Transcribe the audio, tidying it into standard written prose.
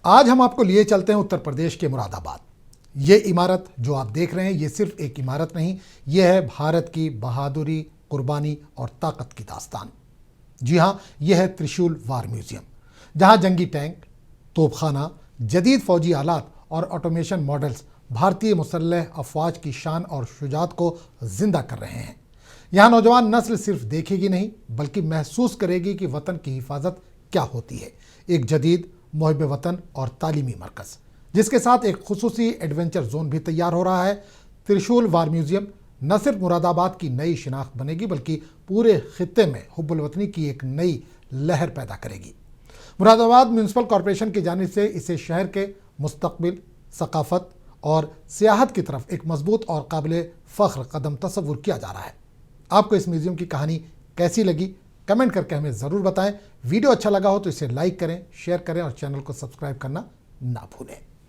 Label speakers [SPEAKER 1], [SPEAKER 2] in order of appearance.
[SPEAKER 1] آج ہم آپ کو لیے چلتے ہیں اتر پردیش کے مراد آباد۔ یہ عمارت جو آپ دیکھ رہے ہیں یہ صرف ایک عمارت نہیں، یہ ہے بھارت کی بہادری، قربانی اور طاقت کی داستان۔ جی ہاں، یہ ہے ترشول وار میوزیم، جہاں جنگی ٹینک، توپ خانہ، جدید فوجی آلات اور آٹومیشن ماڈلز بھارتی مسلح افواج کی شان اور شجاعت کو زندہ کر رہے ہیں۔ یہاں نوجوان نسل صرف دیکھے گی نہیں بلکہ محسوس کرے گی کہ وطن کی حفاظت کیا ہوتی ہے۔ ایک جدید محب وطن اور تعلیمی مرکز، جس کے ساتھ ایک خصوصی ایڈونچر زون بھی تیار ہو رہا ہے۔ ترشول وار میوزیم نہ صرف مراد آباد کی نئی شناخت بنے گی بلکہ پورے خطے میں حب الوطنی کی ایک نئی لہر پیدا کرے گی۔ مراد آباد میونسپل کارپوریشن کی جانب سے اسے شہر کے مستقبل، ثقافت اور سیاحت کی طرف ایک مضبوط اور قابل فخر قدم تصور کیا جا رہا ہے۔ آپ کو اس میوزیم کی کہانی کیسی لگی؟ کمنٹ کر کے ہمیں ضرور بتائیں۔ ویڈیو اچھا لگا ہو تو اسے لائک کریں، شیئر کریں اور چینل کو سبسکرائب کرنا نہ بھولیں۔